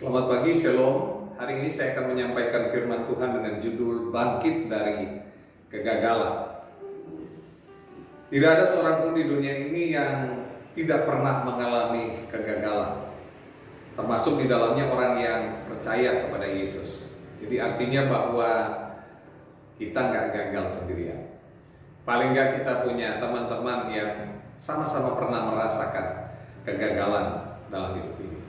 Selamat pagi, Shalom. Hari ini saya akan menyampaikan firman Tuhan dengan judul Bangkit dari Kegagalan. Tidak ada seorang pun di dunia ini yang tidak pernah mengalami kegagalan, termasuk di dalamnya orang yang percaya kepada Yesus. Jadi artinya bahwa kita nggak gagal sendirian. Paling nggak kita punya teman-teman yang sama-sama pernah merasakan kegagalan dalam hidup ini.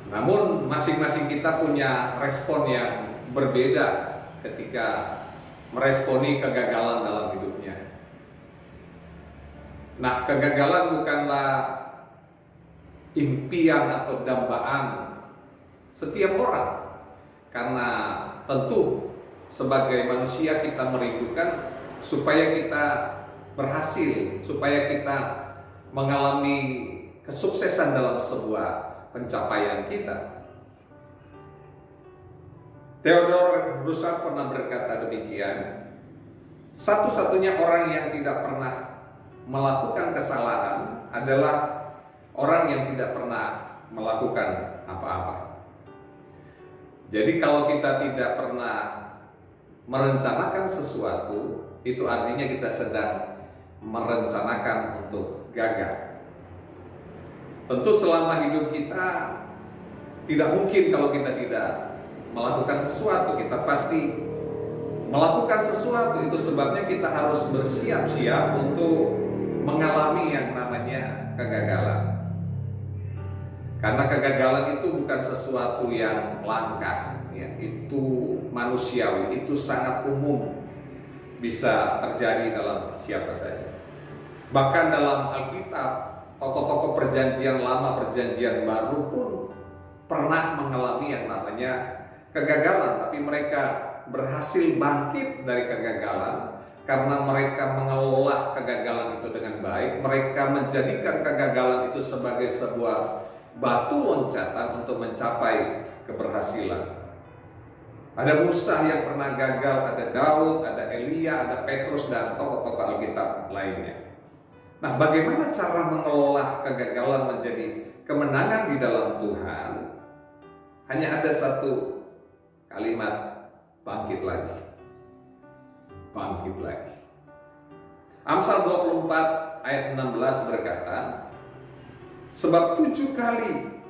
Namun masing-masing kita punya respon yang berbeda ketika meresponi kegagalan dalam hidupnya. Nah, kegagalan bukanlah impian atau dambaan setiap orang, karena tentu sebagai manusia kita merindukan supaya kita berhasil, supaya kita mengalami kesuksesan dalam sebuah pencapaian kita. Theodore Roosevelt pernah berkata demikian, satu-satunya orang yang tidak pernah melakukan kesalahan adalah orang yang tidak pernah melakukan apa-apa. Jadi kalau kita tidak pernah merencanakan sesuatu, itu artinya kita sedang merencanakan untuk gagal. Tentu selama hidup kita tidak mungkin kalau kita tidak melakukan sesuatu. Kita pasti melakukan sesuatu, itu sebabnya kita harus bersiap-siap untuk mengalami yang namanya kegagalan. Karena kegagalan itu bukan sesuatu yang langka, ya, itu manusiawi, itu sangat umum, bisa terjadi dalam siapa saja. Bahkan dalam Alkitab, tokoh-tokoh perjanjian lama, perjanjian baru pun pernah mengalami yang namanya kegagalan, tapi mereka berhasil bangkit dari kegagalan karena mereka mengelola kegagalan itu dengan baik. Mereka menjadikan kegagalan itu sebagai sebuah batu loncatan untuk mencapai keberhasilan. Ada Musa yang pernah gagal, ada Daud, ada Elia, ada Petrus, dan tokoh-tokoh Alkitab lainnya. Nah, bagaimana cara mengelola kegagalan menjadi kemenangan di dalam Tuhan? Hanya ada satu kalimat, bangkit lagi. Bangkit lagi. Amsal 24 ayat 16 berkata, sebab 7 kali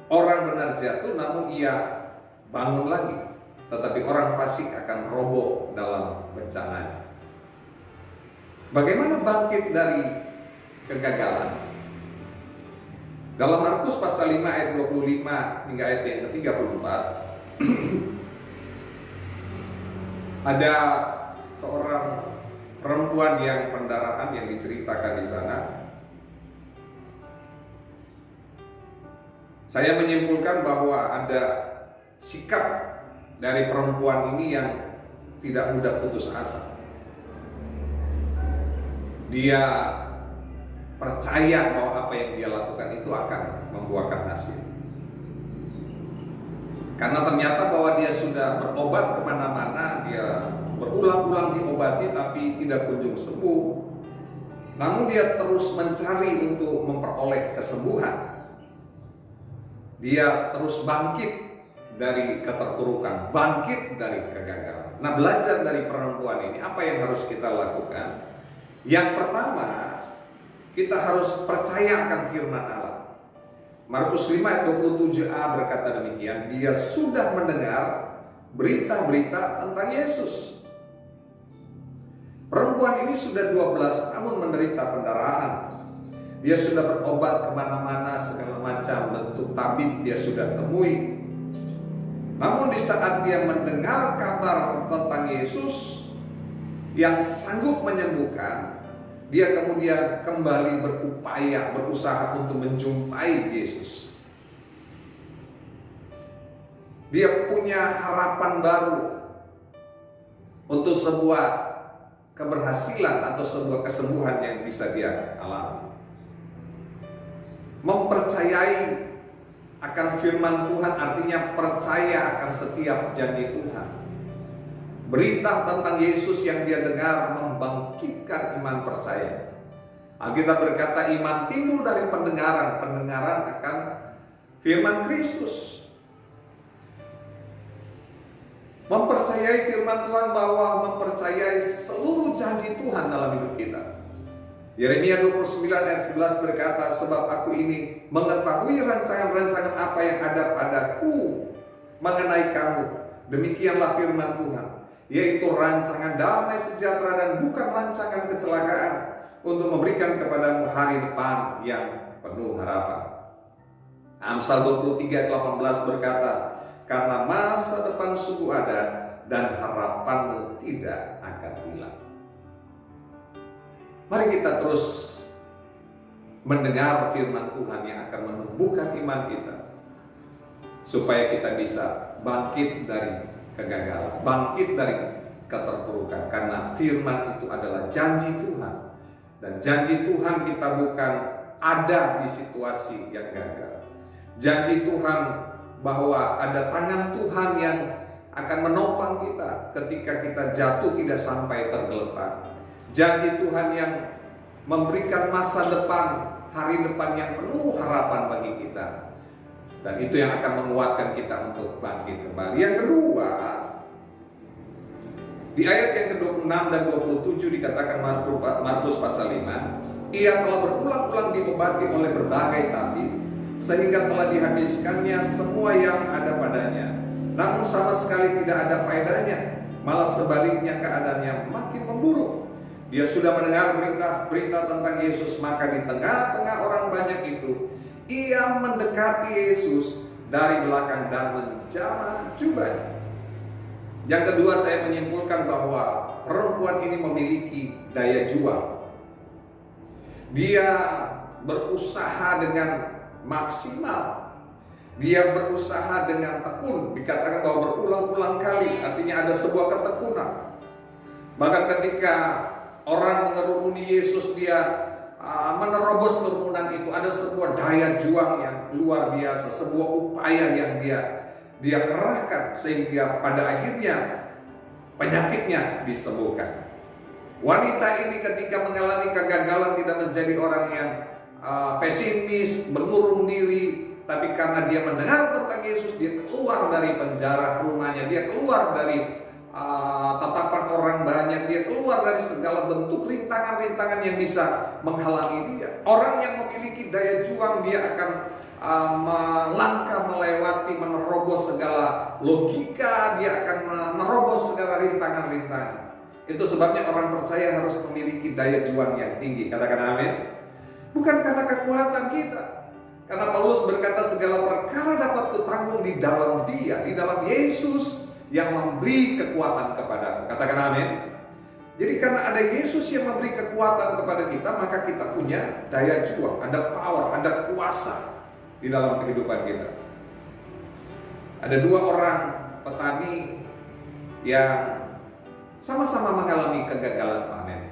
orang benar jatuh namun ia bangun lagi, tetapi orang fasik akan roboh dalam bencananya. Bagaimana bangkit dari kegagalan? Dalam Markus pasal 5 ayat 25 hingga ayat yang ke-34 ada seorang perempuan yang pendarahan yang diceritakan di sana. Saya menyimpulkan bahwa ada sikap dari perempuan ini yang tidak mudah putus asa. Dia percaya bahwa apa yang dia lakukan itu akan membuahkan hasil. Karena ternyata bahwa dia sudah berobat kemana-mana, dia berulang-ulang diobati tapi tidak kunjung sembuh. Namun dia terus mencari untuk memperoleh kesembuhan. Dia terus bangkit dari keterpurukan, bangkit dari kegagalan. Nah, belajar dari perempuan ini, apa yang harus kita lakukan? Yang pertama, kita harus percaya akan firman Allah. Markus 5 ayat 27a berkata demikian, dia sudah mendengar berita-berita tentang Yesus. Perempuan ini sudah 12 tahun menderita pendarahan. Dia sudah berobat kemana-mana, segala macam bentuk tabib dia sudah temui. Namun di saat dia mendengar kabar tentang Yesus yang sanggup menyembuhkan, dia kemudian kembali berupaya, berusaha untuk menjumpai Yesus. Dia punya harapan baru untuk sebuah keberhasilan atau sebuah kesembuhan yang bisa dia alami. Mempercayai akan firman Tuhan artinya percaya akan setiap janji Tuhan. Berita tentang Yesus yang dia dengar membangkitkan iman percaya. Alkitab berkata iman timbul dari pendengaran, pendengaran akan firman Kristus. Mempercayai firman Tuhan bahwa mempercayai seluruh janji Tuhan dalam hidup kita. Yeremia 29 ayat 11 berkata, sebab aku ini mengetahui rancangan-rancangan apa yang ada padaku mengenai kamu. Demikianlah firman Tuhan, yaitu rancangan damai sejahtera dan bukan rancangan kecelakaan, untuk memberikan kepadamu hari depan yang penuh harapan. Amsal 23 ayat 18 berkata, karena masa depan sungguh ada dan harapanmu tidak akan hilang. Mari kita terus mendengar firman Tuhan yang akan menumbuhkan iman kita, supaya kita bisa bangkit dari kegagalan, bangkit dari keterpurukan. Karena firman itu adalah janji Tuhan. Dan janji Tuhan kita bukan ada di situasi yang gagal. Janji Tuhan bahwa ada tangan Tuhan yang akan menopang kita ketika kita jatuh tidak sampai tergeletak. Janji Tuhan yang memberikan masa depan, hari depan yang penuh harapan bagi kita. Dan itu yang akan menguatkan kita untuk bangkit kembali. Yang kedua, di ayat yang ke-26 dan 27 dikatakan Markus pasal 5, ia telah berulang-ulang diobati oleh berbagai tabib, sehingga telah dihabiskannya semua yang ada padanya. Namun sama sekali tidak ada faedahnya, malah sebaliknya keadaannya makin memburuk. Dia sudah mendengar berita tentang Yesus, maka di tengah-tengah orang banyak itu, ia mendekati Yesus dari belakang dan menjamah jubahnya. Yang kedua, saya menyimpulkan bahwa perempuan ini memiliki daya juang. Dia berusaha dengan maksimal. Dia berusaha dengan tekun. Dikatakan bahwa berulang-ulang kali, artinya ada sebuah ketekunan. Bahkan ketika orang mengerumuni Yesus, dia menerobos kerumunan itu, ada sebuah daya juang yang luar biasa, sebuah upaya yang dia kerahkan, sehingga pada akhirnya penyakitnya disembuhkan. Wanita ini ketika mengalami kegagalan tidak menjadi orang yang pesimis, mengurung diri, tapi karena dia mendengar tentang Yesus, dia keluar dari penjara rumahnya, dia keluar dari tatapan orang banyak, dia keluar dari segala bentuk rintangan-rintangan yang bisa menghalangi dia. Orang yang memiliki daya juang, dia akan melangkah, melewati, menerobos segala logika, dia akan menerobos segala rintangan-rintangan. Itu sebabnya orang percaya harus memiliki daya juang yang tinggi. Katakan amin. Bukan karena kekuatan kita, karena Paulus berkata segala perkara dapat kutanggung di dalam Dia, di dalam Yesus yang memberi kekuatan kepadamu. Katakan amin. Jadi karena ada Yesus yang memberi kekuatan kepada kita, maka kita punya daya juang, ada power, ada kuasa di dalam kehidupan kita. Ada dua orang petani yang sama-sama mengalami kegagalan panen.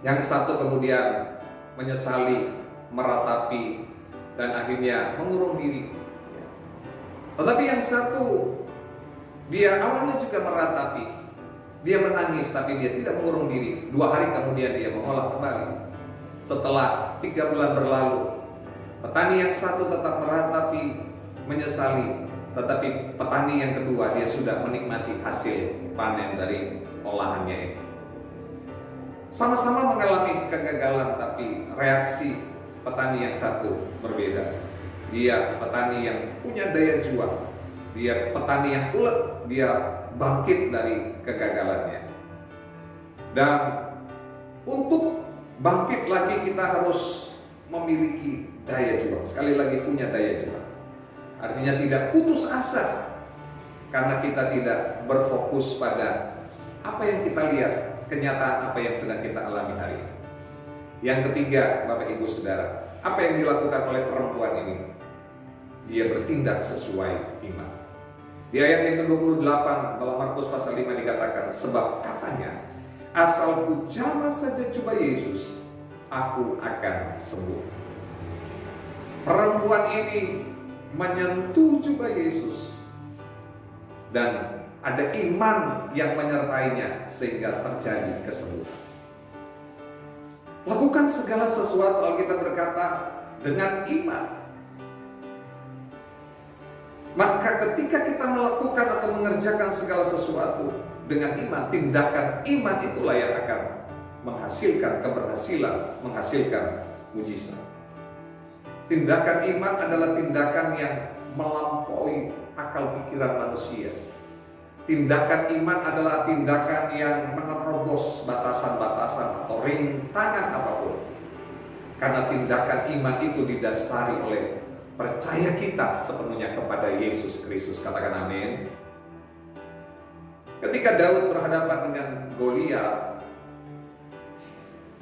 Yang satu kemudian menyesali, meratapi, dan akhirnya mengurung diri. Tetapi yang satu, dia awalnya juga meratapi, dia menangis, tapi dia tidak mengurung diri. 2 hari kemudian dia mengolah kembali. Setelah 3 bulan berlalu, petani yang satu tetap meratapi, menyesali, tetapi petani yang kedua dia sudah menikmati hasil panen dari olahannya itu. Sama-sama mengalami kegagalan, tapi reaksi petani yang satu berbeda. Dia petani yang punya daya juang, dia petani yang ulet, dia bangkit dari kegagalannya. Dan untuk bangkit lagi kita harus memiliki daya juang. Sekali lagi, punya daya juang. Artinya tidak putus asa karena kita tidak berfokus pada apa yang kita lihat, kenyataan apa yang sedang kita alami hari ini. Yang ketiga, Bapak Ibu Saudara, apa yang dilakukan oleh perempuan ini? Dia bertindak sesuai iman. Di ayat yang ke-28 dalam Markus pasal 5 dikatakan, sebab katanya, asal ku jamah saja jubah Yesus, aku akan sembuh. Perempuan ini menyentuh jubah Yesus dan ada iman yang menyertainya sehingga terjadi kesembuhan. Lakukan segala sesuatu, Alkitab berkata, dengan iman. Maka ketika kita melakukan atau mengerjakan segala sesuatu dengan iman, tindakan iman itulah yang akan menghasilkan keberhasilan, menghasilkan mujizat. Tindakan iman adalah tindakan yang melampaui akal pikiran manusia. Tindakan iman adalah tindakan yang menerobos batasan-batasan atau rintangan apapun. Karena tindakan iman itu didasari oleh percaya kita sepenuhnya kepada Yesus Kristus. Katakan amin. Ketika Daud berhadapan dengan Goliat,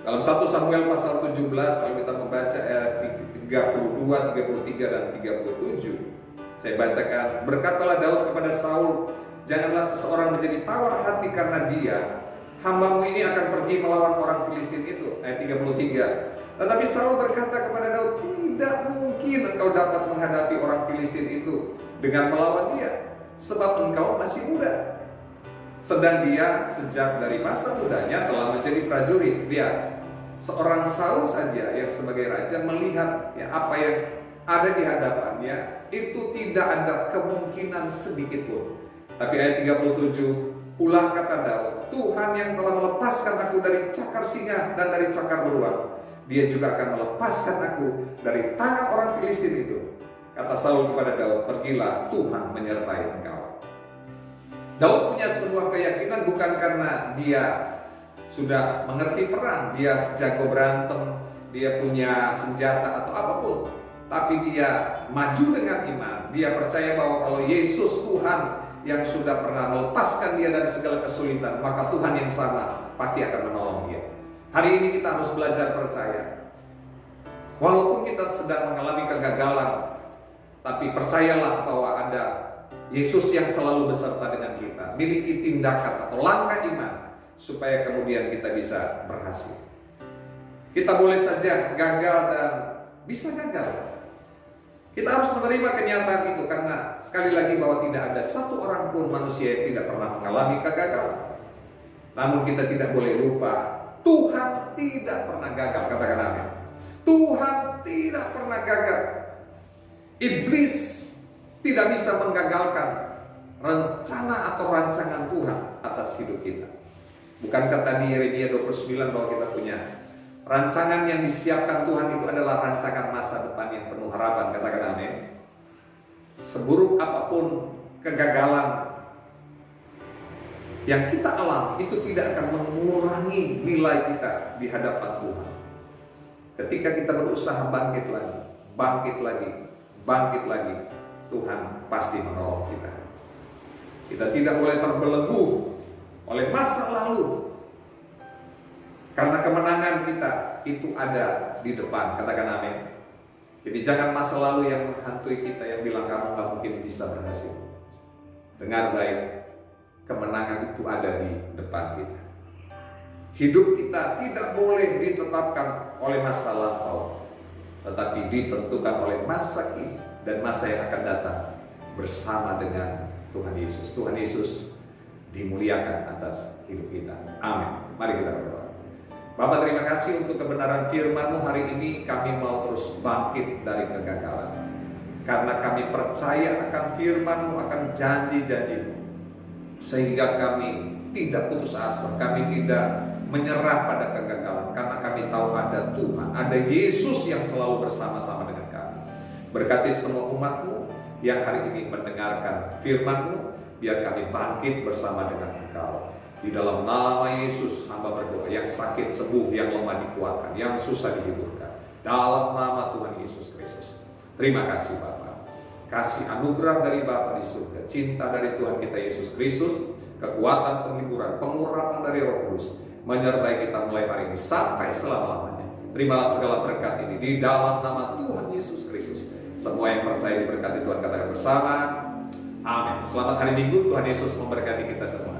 dalam 1 Samuel pasal 17, kalau kita membaca ayat 32, 33, dan 37, saya bacakan. Berkatalah Daud kepada Saul, janganlah seseorang menjadi tawar hati karena dia, hambamu ini akan pergi melawan orang Filistin itu. Ayat 33. Tetapi Saul berkata kepada Daud, tidak mungkin engkau dapat menghadapi orang Filistin itu dengan melawan dia, sebab engkau masih muda. Sedang dia sejak dari masa mudanya telah menjadi prajurit. Dia seorang Saul saja yang sebagai raja melihat ya, apa yang ada di hadapannya, itu tidak ada kemungkinan sedikit pun. Tapi ayat 37, pula kata Daud, Tuhan yang telah melepaskan aku dari cakar singa dan dari cakar beruang, Dia juga akan melepaskan aku dari tangan orang Filistin itu. Kata Saul kepada Daud, pergilah, Tuhan menyertai engkau. Daud punya sebuah keyakinan bukan karena dia sudah mengerti perang, dia jago berantem, dia punya senjata atau apapun, tapi dia maju dengan iman. Dia percaya bahwa kalau Yesus Tuhan yang sudah pernah melepaskan dia dari segala kesulitan, maka Tuhan yang sama pasti akan menolong dia. Hari ini kita harus belajar percaya. Walaupun kita sedang mengalami kegagalan, tapi percayalah bahwa ada Yesus yang selalu beserta dengan kita. Miliki tindakan atau langkah iman supaya kemudian kita bisa berhasil. Kita boleh saja gagal dan bisa gagal. Kita harus menerima kenyataan itu karena sekali lagi bahwa tidak ada satu orang pun manusia yang tidak pernah mengalami kegagalan. Namun kita tidak boleh lupa, Tuhan tidak pernah gagal. Katakan amin. Tuhan tidak pernah gagal. Iblis tidak bisa menggagalkan rencana atau rancangan Tuhan atas hidup kita. Bukankah tadi Yeremia 29 bahwa kita punya rancangan yang disiapkan Tuhan itu adalah rancangan masa depan yang penuh harapan. Katakan amin. Seburuk apapun kegagalan yang kita alami, itu tidak akan mengurangi nilai kita di hadapan Tuhan. Ketika kita berusaha bangkit lagi, Tuhan pasti menolong kita. Kita tidak boleh terbelenggu oleh masa lalu, karena kemenangan kita itu ada di depan. Katakan amin. Jadi jangan masa lalu yang menghantui kita, yang bilang kamu gak mungkin bisa berhasil. Dengar baik, kemenangan itu ada di depan kita. Hidup kita tidak boleh ditetapkan oleh masa lampau, tetapi ditentukan oleh masa kini dan masa yang akan datang bersama dengan Tuhan Yesus. Tuhan Yesus dimuliakan atas hidup kita. Amin. Mari kita berdoa. Bapak, terima kasih untuk kebenaran firman-Mu. Hari ini kami mau terus bangkit dari kegagalan, karena kami percaya akan firman-Mu, akan janji-janji-Mu, sehingga kami tidak putus asa, kami tidak menyerah pada kegagalan, karena kami tahu ada Tuhan, ada Yesus yang selalu bersama-sama dengan kami. Berkati semua umat-Mu yang hari ini mendengarkan firman-Mu, biar kami bangkit bersama dengan Engkau. Di dalam nama Yesus hamba berdoa, yang sakit sembuh, yang lemah dikuatkan, yang susah dihiburkan. Dalam nama Tuhan Yesus Kristus. Terima kasih Bapa. Kasih anugerah dari Bapa di surga, cinta dari Tuhan kita Yesus Kristus, kekuatan penghiburan, pengurapan dari Roh Kudus, menyertai kita mulai hari ini sampai selama-lamanya. Terimalah segala berkat ini di dalam nama Tuhan Yesus Kristus. Semua yang percaya diberkati Tuhan, katakan bersama, amin. Selamat hari Minggu, Tuhan Yesus memberkati kita semua.